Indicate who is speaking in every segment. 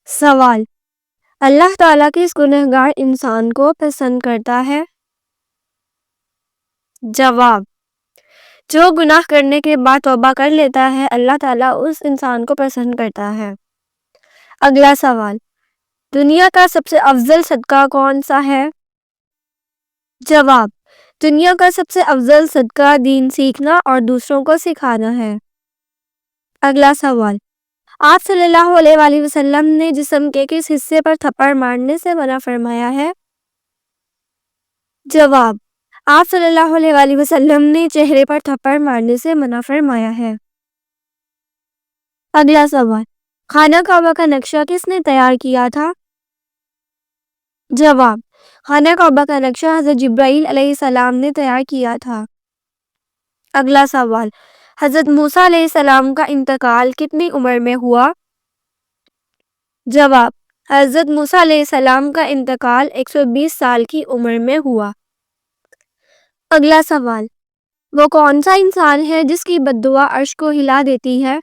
Speaker 1: سوال: اللہ تعالیٰ کس گنہگار انسان کو پسند کرتا ہے؟ جواب: جو گناہ کرنے کے بعد توبہ کر لیتا ہے، اللہ تعالیٰ اس انسان کو پسند کرتا ہے۔ اگلا سوال: دنیا کا سب سے افضل صدقہ کون سا ہے؟ جواب: دنیا کا سب سے افضل صدقہ دین سیکھنا اور دوسروں کو سکھانا ہے۔ اگلا سوال: آپ صلی اللہ علیہ وآلہ وسلم نے جسم کے کس حصے پر تھپڑ مارنے سے منع فرمایا ہے؟ جواب: آپ صلی اللہ علیہ وآلہ وسلم نے چہرے پر تھپڑ مارنے سے منع فرمایا ہے۔ اگلا سوال: خانہ کعبہ کا نقشہ کس نے تیار کیا تھا؟ جواب: خانہ کعبہ کا نقشہ حضرت جبرائیل علیہ السلام نے تیار کیا تھا۔ اگلا سوال: حضرت موسیٰ علیہ السلام کا انتقال کتنی عمر میں ہوا؟ جواب: حضرت موسیٰ علیہ السلام کا انتقال 120 سال کی عمر میں ہوا۔ اگلا سوال: وہ کون سا انسان ہے جس کی بد دعا عرش کو ہلا دیتی ہے؟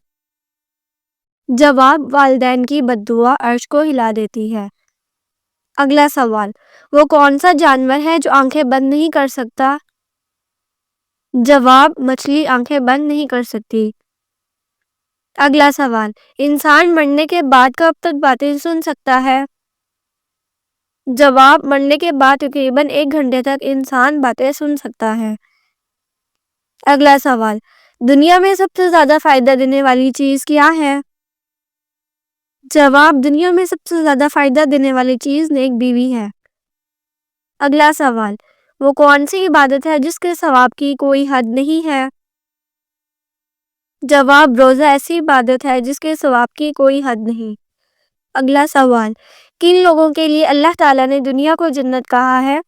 Speaker 1: جواب: والدین کی بد دعا عرش کو ہلا دیتی ہے۔ اگلا سوال: وہ کون سا جانور ہے جو آنکھیں بند نہیں کر سکتا؟ جواب: مچھلی آنکھیں بند نہیں کر سکتی۔ اگلا سوال: انسان مرنے کے بعد کب تک باتیں سن سکتا ہے؟ جواب: مرنے کے بعد تقریباً 1 گھنٹے تک انسان باتیں سن سکتا ہے۔ اگلا سوال: دنیا میں سب سے زیادہ فائدہ دینے والی چیز کیا ہے؟ جواب: دنیا میں سب سے زیادہ فائدہ دینے والی چیز نیک بیوی ہے۔ اگلا سوال: وہ کون سی عبادت ہے جس کے ثواب کی کوئی حد نہیں ہے؟ جواب: روزہ ایسی عبادت ہے جس کے ثواب کی کوئی حد نہیں۔ اگلا سوال: کن لوگوں کے لیے اللہ تعالیٰ نے دنیا کو جنت کہا ہے؟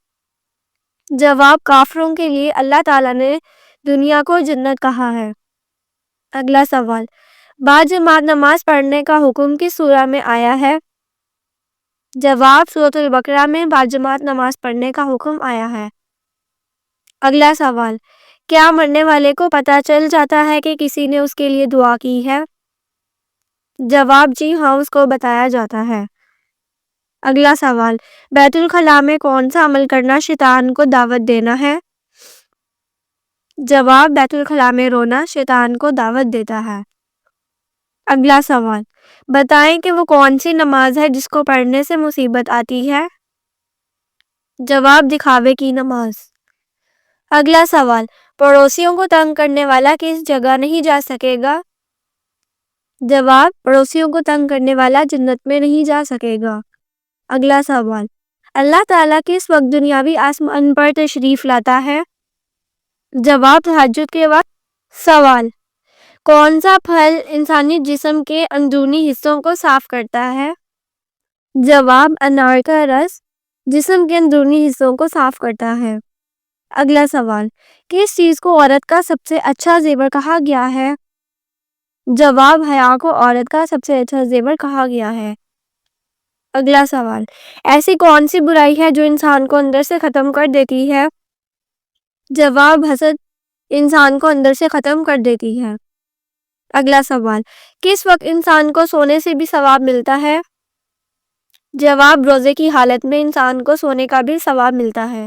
Speaker 1: جواب: کافروں کے لیے اللہ تعالیٰ نے دنیا کو جنت کہا ہے۔ اگلا سوال: باجماعت نماز پڑھنے کا حکم کس سورہ میں آیا ہے؟ جواب: سورۃ البقرہ میں باجماعت نماز پڑھنے کا حکم آیا ہے۔ اگلا سوال: کیا مرنے والے کو پتہ چل جاتا ہے کہ کسی نے اس کے لیے دعا کی ہے؟ جواب: جی ہاں، اس کو بتایا جاتا ہے۔ اگلا سوال: بیت الخلاء میں کون سا عمل کرنا شیطان کو دعوت دینا ہے؟ جواب: بیت الخلاء میں رونا شیطان کو دعوت دیتا ہے۔ اگلا سوال: بتائیں کہ وہ کون سی نماز ہے جس کو پڑھنے سے مصیبت آتی ہے؟ جواب: دکھاوے کی نماز۔ اگلا سوال: پڑوسیوں کو تنگ کرنے والا کس جگہ نہیں جا سکے گا؟ جواب: پڑوسیوں کو تنگ کرنے والا جنت میں نہیں جا سکے گا۔ اگلا سوال: اللہ تعالیٰ کس وقت دنیاوی آسمان پر تشریف لاتا ہے؟ جواب: تہجد کے وقت۔ سوال: کون سا پھل انسانی جسم کے اندرونی حصوں کو صاف کرتا ہے؟ جواب: انار کا رس جسم کے اندرونی حصوں کو صاف کرتا ہے۔ اگلا سوال: کس چیز کو عورت کا سب سے اچھا زیور کہا گیا ہے؟ جواب: حیا کو عورت کا سب سے اچھا زیور کہا گیا ہے۔ اگلا سوال: ایسی کون سی برائی ہے جو انسان کو اندر سے ختم کر دیتی ہے؟ جواب: حسد انسان کو اندر سے ختم کر دیتی ہے۔ اگلا سوال: کس وقت انسان کو سونے سے بھی ثواب ملتا ہے؟ جواب: روزے کی حالت میں انسان کو سونے کا بھی ثواب ملتا ہے۔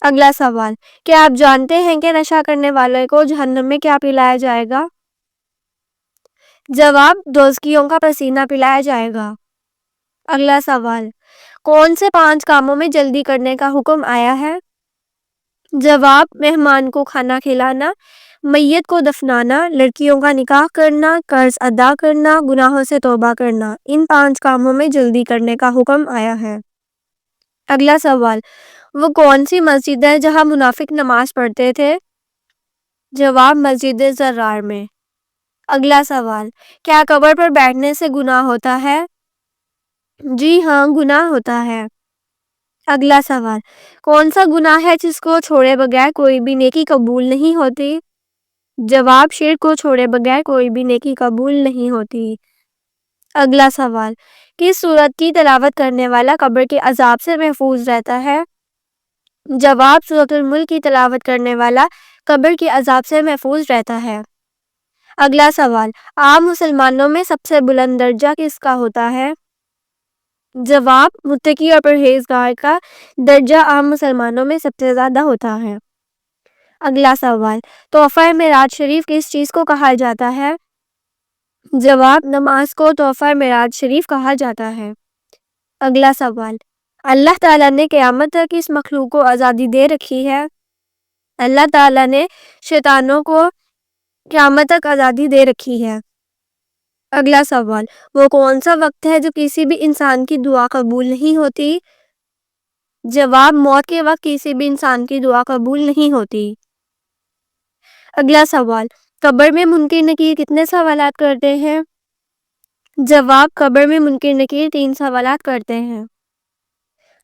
Speaker 1: اگلا سوال: کیا آپ جانتے ہیں کہ نشہ کرنے والے کو جہنم میں کیا پلایا جائے گا؟ جواب: دوزکیوں کا پسینہ پلایا جائے گا۔ اگلا سوال: کون سے 5 کاموں میں جلدی کرنے کا حکم آیا ہے؟ جواب: مہمان کو کھانا کھلانا، میت کو دفنانا، لڑکیوں کا نکاح کرنا، قرض ادا کرنا، گناہوں سے توبہ کرنا۔ ان 5 کاموں میں جلدی کرنے کا حکم آیا ہے۔ اگلا سوال: وہ کون سی مسجد ہے جہاں منافق نماز پڑھتے تھے؟ جواب: مسجد زرار میں۔ اگلا سوال: کیا قبر پر بیٹھنے سے گناہ ہوتا ہے؟ جی ہاں، گناہ ہوتا ہے۔ اگلا سوال: کون سا گناہ ہے جس کو چھوڑے بغیر کوئی بھی نیکی قبول نہیں ہوتی؟ جواب: شرک کو چھوڑے بغیر کوئی بھی نیکی قبول نہیں ہوتی۔ اگلا سوال: کس سورت کی تلاوت کرنے والا قبر کے عذاب سے محفوظ رہتا ہے؟ جواب: سورۃ الملک کی تلاوت کرنے والا قبر کے عذاب سے محفوظ رہتا ہے۔ اگلا سوال: عام مسلمانوں میں سب سے بلند درجہ کس کا ہوتا ہے؟ جواب: متقی اور پرہیزگار کا درجہ عام مسلمانوں میں سب سے زیادہ ہوتا ہے۔ اگلا سوال: تحفہ معراج شریف کس چیز کو کہا جاتا ہے؟ جواب: نماز کو تحفہ معراج شریف کہا جاتا ہے۔ اگلا سوال: اللہ تعالیٰ نے قیامت تک کس مخلوق کو آزادی دے رکھی ہے؟ اللہ تعالیٰ نے شیطانوں کو قیامت تک آزادی دے رکھی ہے۔ اگلا سوال: وہ کون سا وقت ہے جو کسی بھی انسان کی دعا قبول نہیں ہوتی؟ جواب: موت کے وقت کسی بھی انسان کی دعا قبول نہیں ہوتی۔ اگلا سوال: قبر میں منکر نکیر کتنے سوالات کرتے ہیں؟ جواب: قبر میں منکر نکیر 3 سوالات کرتے ہیں۔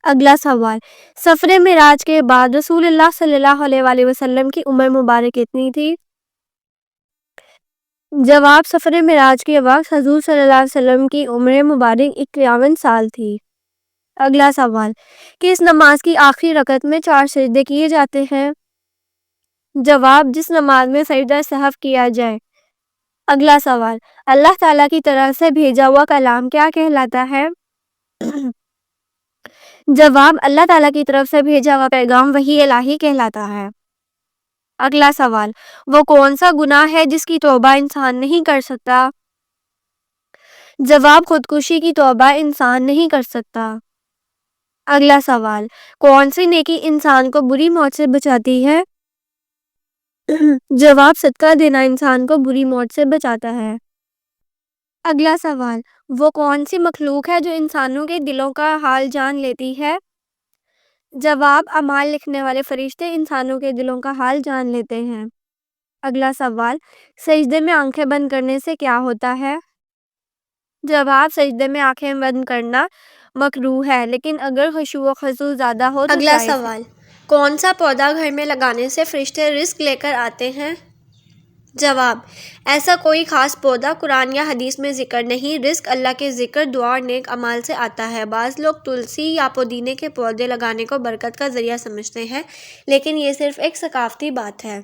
Speaker 1: اگلا سوال: سفر معراج کے بعد رسول اللہ صلی اللہ علیہ وآلہ وسلم کی عمر مبارک کتنی تھی؟ جواب: سفر معراج کے وقت حضور صلی اللہ علیہ وسلم کی عمر مبارک 51 سال تھی۔ اگلا سوال: کس نماز کی آخری رکعت میں 4 سجدے کیے جاتے ہیں؟ جواب: جس نماز میں سجدہ سہو کیا جائے۔ اگلا سوال: اللہ تعالیٰ کی طرف سے بھیجا ہوا کلام کیا کہلاتا ہے؟ جواب: اللہ تعالیٰ کی طرف سے بھیجا ہوا پیغام وحی الہی کہلاتا ہے۔ اگلا سوال: وہ کون سا گناہ ہے جس کی توبہ انسان نہیں کر سکتا؟ جواب: خودکشی کی توبہ انسان نہیں کر سکتا۔ اگلا سوال: کون سی نیکی انسان کو بری موت سے بچاتی ہے؟ جواب: صدقہ دینا انسان کو بری موت سے بچاتا ہے۔ اگلا سوال: وہ کون سی مخلوق ہے جو انسانوں کے دلوں کا حال جان لیتی ہے؟ جواب: اعمال لکھنے والے فرشتے انسانوں کے دلوں کا حال جان لیتے ہیں۔ اگلا سوال: سجدے میں آنکھیں بند کرنے سے کیا ہوتا ہے؟ جواب: سجدے میں آنکھیں بند کرنا مکروہ ہے، لیکن اگر خشوع و خضوع زیادہ ہو تو
Speaker 2: اگلا
Speaker 1: جائز ہے۔
Speaker 2: سوال: کون سا پودا گھر میں لگانے سے فرشتے رزق لے کر آتے ہیں؟ جواب: ایسا کوئی خاص پودا قرآن یا حدیث میں ذکر نہیں۔ رزق اللہ کے ذکر، دعا اور نیک اعمال سے آتا ہے۔ بعض لوگ تلسی یا پودینے کے پودے لگانے کو برکت کا ذریعہ سمجھتے ہیں، لیکن یہ صرف ایک ثقافتی بات ہے۔